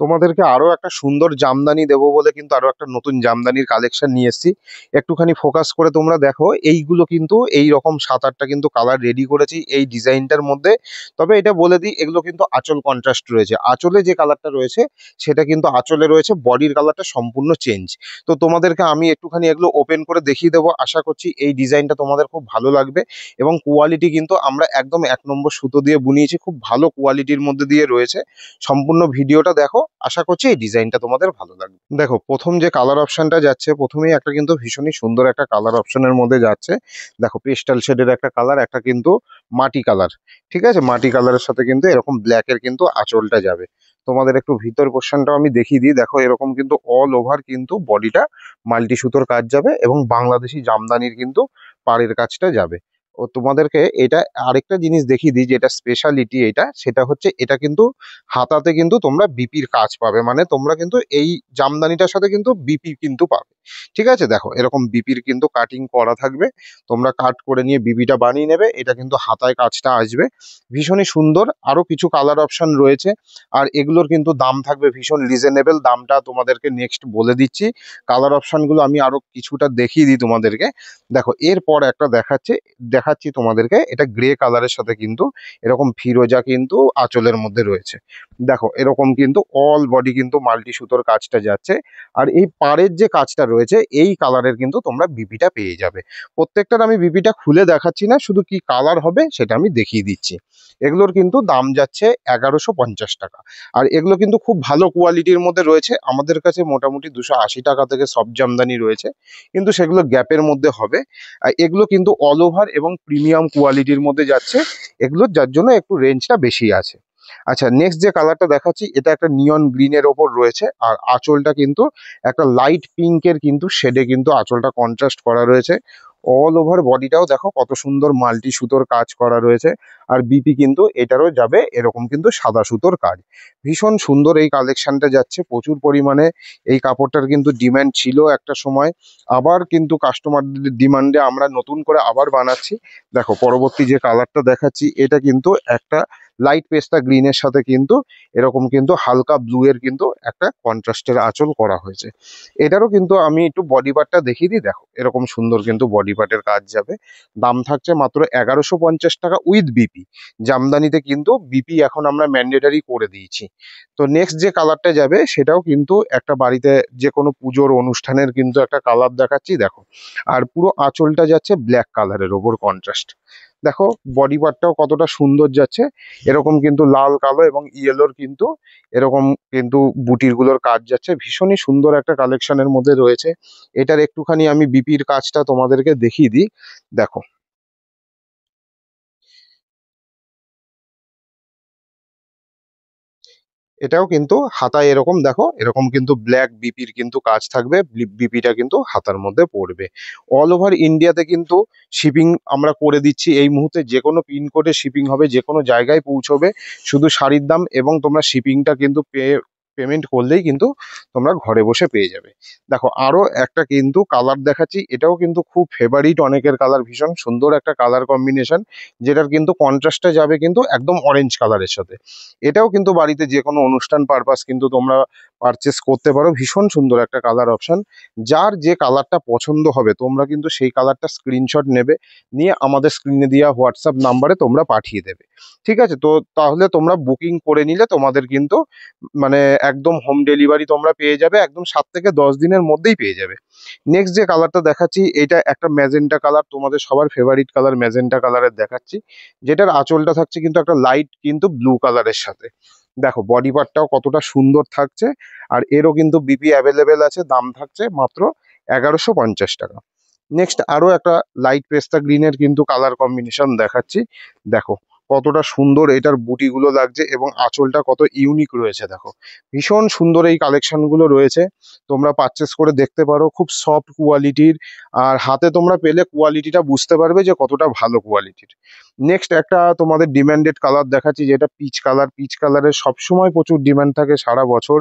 তোমাদেরকে আরো একটা সুন্দর জামদানি দেবো বলে কিন্তু আরো একটা নতুন জামদানির কালেকশন নিয়ে এসেছি। একটুখানি ফোকাস করে তোমরা দেখো, এইগুলো কিন্তু এই রকম 7-8টা কিন্তু কালার রেডি করেছি এই ডিজাইনটার মধ্যে। তবে এটা বলে দিই, এগুলো কিন্তু আঁচল কন্ট্রাস্ট রয়েছে। আঁচলে যে কালারটা রয়েছে সেটা কিন্তু আঁচলে রয়েছে, বডির কালারটা সম্পূর্ণ চেঞ্জ। তো তোমাদেরকে আমি একটুখানি এগুলো ওপেন করে দেখিয়ে দেবো। আশা করছি এই ডিজাইনটা তোমাদের খুব ভালো লাগবে। এবং কোয়ালিটি কিন্তু আমরা একদম 1 নম্বর সুতো দিয়ে বুনিয়েছি, খুব ভালো কোয়ালিটির মধ্যে দিয়ে রয়েছে। সম্পূর্ণ ভিডিওটা দেখো, আশা করছি এই ডিজাইনটা তোমাদের ভালো লাগবে। দেখো, প্রথম যে কালার অপশনটা যাচ্ছে, প্রথমেই একটা কিন্তু ভীষণই সুন্দর একটা কালার অপশনের মধ্যে যাচ্ছে। দেখো, পেস্টাল শেডের একটা কালার, একটা কিন্তু মাটি কালার। ঠিক আছে, মাটি কালারের সাথে কিন্তু এরকম ব্ল্যাকের কিন্তু আঁচলটা যাবে। তোমাদের একটু ভিতর পোর্শনটাও আমি দেখিয়ে দিই। দেখো, এরকম কিন্তু অল ওভার কিন্তু বডিটা মাল্টি সুতোর কাজ যাবে এবং বাংলাদেশি জামদানির কিন্তু পাড়ের কাজটা যাবে। ও তোমাদেরকে এটা আরেকটা জিনিস দেখিয়ে দিই, যেটা স্পেশালিটি এটা, সেটা হচ্ছে এটা কিন্তু হাতাতে কিন্তু তোমরা বিপির কাজ পাবে, মানে তোমরা কিন্তু এই জামদানিটার সাথে কিন্তু বিপি কিন্তু পাবে। ঠিক আছে, দেখো এরকম বিপির কিন্তু কাটিং করা থাকবে। তোমরা কাট করে নিয়ে বিপিটা বানিয়ে নেবে, এটা কিন্তু হাতায় কাজটা আসবে। ভীষণই সুন্দর। আরো কিছু কালার অপশন রয়েছে, আর এগুলোর কিন্তু দাম থাকবে ভীষণ রিজনেবল। দামটা তোমাদেরকে নেক্সট বলে দিচ্ছি। কালার অপশনগুলো আমি আরো কিছুটা দেখিয়ে দিই তোমাদেরকে। দেখো, এরপর একটা দেখাচ্ছি তোমাদেরকে। এটা গ্রে কালারের সাথে কিন্তু এরকম ফিরোজা কিন্তু আঁচলের মধ্যে রয়েছে। দেখো, এরকম কিন্তু অল বডি কিন্তু মাল্টি সুতোর কাজটা যাচ্ছে। আর এই পাড়ের যে কাজটা রয়েছে এই কালারের কিন্তু তোমরা বিপিটা পেয়ে যাবে। প্রত্যেকটার আমি বিপিটা খুলে দেখাচ্ছি না, শুধু কি কালার হবে সেটা আমি দেখিয়ে দিচ্ছি। এগুলোর কিন্তু দাম যাচ্ছে 1150 টাকা। আর এগুলো কিন্তু খুব ভালো কোয়ালিটির মধ্যে রয়েছে। আমাদের কাছে মোটামুটি 280 টাকা থেকে সব জামদানি রয়েছে, কিন্তু সেগুলো গ্যাপের মধ্যে হবে। আর এগুলো কিন্তু অল ওভার এবং প্রিমিয়াম কোয়ালিটির মধ্যে যাচ্ছে। এগুলোর যার জন্য একটু রেঞ্জটা বেশি আছে। আচ্ছা, নেক্সট যে কালারটা দেখাচ্ছি, এটা একটা নিয়ন গ্রিনের ওপর রয়েছে। আর আঁচলটা কিন্তু একটা লাইট পিঙ্কের কিন্তু শেডে কিন্তু আঁচলটা কন্ট্রাস্ট করা রয়েছে। অল ওভার বডিটাও দেখো কত সুন্দর মাল্টি সুতোর কাজ করা রয়েছে। আর বিপি কিন্তু এটারও যাবে এরকম কিন্তু সাদা সুতোর কাজ। ভীষণ সুন্দর এই কালেকশনটা যাচ্ছে। প্রচুর পরিমাণে এই কাপড়টার কিন্তু ডিমান্ড ছিল একটা সময়। আবার কিন্তু কাস্টমারদের ডিমান্ডে আমরা নতুন করে আবার বানাচ্ছি। দেখো, পরবর্তী যে কালারটা দেখাচ্ছি, এটা কিন্তু একটা লাইট পেস্তা গ্রিনের সাথে কিন্তু এরকম কিন্তু হালকা ব্লু এর কিন্তু একটা কন্ট্রাস্টের আঁচল করা হয়েছে। এটারও কিন্তু আমি একটু বডি পার্টটা দেখিয়ে দিই। দেখো, এরকম সুন্দর কিন্তু বডি পার্টের কাজ যাবে। দাম থাকছে মাত্র 1150 টাকা উইথ বিপি। জামদানিতে কিন্তু বিপি এখন আমরা ম্যান্ডেটারি করে দিয়েছি। তো নেক্সট যে কালারটা যাবে সেটাও কিন্তু একটা বাড়িতে যে কোনো পুজোর অনুষ্ঠানের কিন্তু একটা কালার দেখাচ্ছি। দেখো, আর পুরো আঁচলটা যাচ্ছে ব্ল্যাক কালারের ওপর কন্ট্রাস্ট। দেখো, বডি পার্টটাও কতটা সুন্দর যাচ্ছে। এরকম কিন্তু লাল, কালো এবং ইয়েলোর কিন্তু এরকম কিন্তু বুটির গুলোর কাজ যাচ্ছে। ভীষণই সুন্দর একটা কালেকশনের মধ্যে রয়েছে। এটার একটুখানি আমি বিপির কাজটা তোমাদেরকে দেখিয়ে দিই। দেখো, এটাও কিন্তু হাতায় এরকম দেখো, এরকম কিন্তু ব্ল্যাক বিপির কিন্তু কাজ থাকবে। বিপিটা কিন্তু হাতার মধ্যে পড়বে। অল ওভার ইন্ডিয়াতে কিন্তু শিপিং আমরা করে দিচ্ছি এই মুহূর্তে। যে কোনো পিনকোডে শিপিং হবে, যে কোনো জায়গায় পৌঁছবে। শুধু শাড়ির দাম এবং তোমরা শিপিংটা কিন্তু পেমেন্ট করলেই কিন্তু তোমরা ঘরে বসে পেয়ে যাবে। দেখো, আরো একটা কিন্তু কালার দেখাচ্ছি। এটাও কিন্তু খুব ফেভারিট অনেকের কালার, ভীষণ সুন্দর একটা কালার কম্বিনেশন, যেটার কিন্তু কন্ট্রাস্টটা যাবে কিন্তু একদম অরেঞ্জ কালারের সাথে। এটাও কিন্তু বাড়িতে যে কোনো অনুষ্ঠান পারপাস কিন্তু তোমরা পারচেস করতে পারো। ভীষণ সুন্দর একটা কালার অপশন। যার যে কালারটা পছন্দ হবে তোমরা কিন্তু সেই কালারটা স্ক্রিনশট নেবে, নিয়ে আমাদের স্ক্রিনে দেওয়া হোয়াটসঅ্যাপ নাম্বারে তোমরা পাঠিয়ে দেবে। ঠিক আছে, তো তাহলে তোমরা বুকিং করে নিলে তোমাদের কিন্তু মানে একদম হোম ডেলিভারি তোমরা পেয়ে যাবে, একদম 7 থেকে 10 দিনের মধ্যেই পেয়ে যাবে। নেক্সট যে কালারটা দেখাচ্ছি, এটা একটা ম্যাজেন্টা কালার, তোমাদের সবার ফেভারিট কালার ম্যাজেন্টা কালারের দেখাচ্ছি। যেটার আঁচলটা থাকছে কিন্তু একটা লাইট কিন্তু ব্লু কালারের সাথে। দেখো, বডি পার্টটাও কতটা সুন্দর থাকছে। আর এরও কিন্তু বিপি অ্যাভেলেবেল আছে। দাম থাকছে মাত্র 1150 টাকা। নেক্সট আরো একটা লাইট পেস্তা গ্রিনের কিন্তু কালার কম্বিনেশন দেখাচ্ছি। দেখো, কতটা সুন্দর এটার বুটিগুলো লাগছে এবং আঁচলটা কত ইউনিক রয়েছে। দেখো, ভীষণ সুন্দর এই কালেকশন গুলো রয়েছে। তোমরা পারচেস করে দেখতে পারো, খুব সফট কোয়ালিটির। আর হাতে তোমরা পেলে কোয়ালিটিটা বুঝতে পারবে যে কতটা ভালো কোয়ালিটির। নেক্সট একটা তোমাদের ডিমান্ডেড কালার দেখাচ্ছি, যেটা পিচ কালার। পিচ কালারের সবসময় প্রচুর ডিমান্ড থাকে সারা বছর।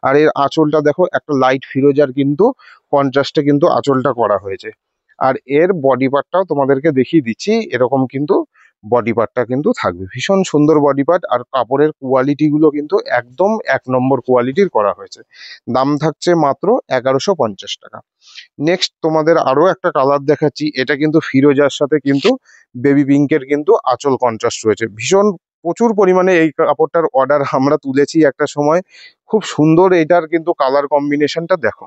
আর এর আঁচলটা দেখো, একটা লাইট ফিরোজার কিন্তু কন্ট্রাস্টে কিন্তু আঁচলটা করা হয়েছে। আর এর বডি পার্টটাও তোমাদেরকে দেখিয়ে দিচ্ছি। এরকম কিন্তু বডি পার্টটা কিন্তু থাকবে। ভীষণ সুন্দর বডি পার্ট, আর কাপড়ের কোয়ালিটি গুলো কিন্তু একদম 1 নম্বর কোয়ালিটির করা হয়েছে। দাম থাকছে মাত্র 1150 টাকা। নেক্সট তোমাদের আরো একটা কালার দেখাচ্ছি, এটা কিন্তু ফিরোজার সাথে কিন্তু বেবি পিঙ্কের কিন্তু আঁচল কন্ট্রাস্ট রয়েছে। ভীষণ প্রচুর পরিমাণে এই কাপড়টার অর্ডার আমরা তুলেছি একটা সময়। খুব সুন্দর এটার কিন্তু কালার কম্বিনেশনটা দেখো,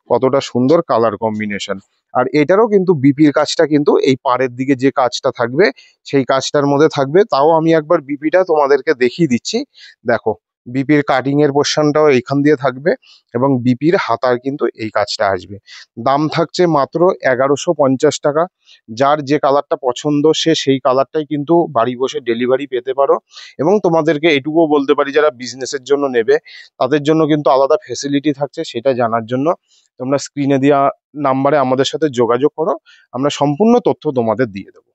কতটা সুন্দর কালার কম্বিনেশন। আর এটারও কিন্তু বিপির কাজটা কিন্তু এই পাড়ের দিকে যে কাজটা থাকবে সেই কাজটার মধ্যে থাকবে। তাও আমি একবার বিপিটা তোমাদেরকে দেখিয়ে দিচ্ছি। দেখো, বিপির কাটিং এর পোর্শনটাও এইখান দিয়ে থাকবে এবং বিপির হাতার কিন্তু এই কাজটা আসবে। দাম থাকছে মাত্র 1150 টাকা। যার যে কালারটা পছন্দ সে সেই কালারটাই কিন্তু বাড়ি বসে ডেলিভারি পেতে পারো। এবং তোমাদেরকে এটুকুও বলতে পারি, যারা বিজনেসের জন্য নেবে তাদের জন্য কিন্তু আলাদা ফেসিলিটি থাকছে। সেটা জানার জন্য তোমরা স্ক্রিনে দেওয়া নাম্বারে আমাদের সাথে যোগাযোগ করো, আমরা সম্পূর্ণ তথ্য তোমাদের দিয়ে দেবো।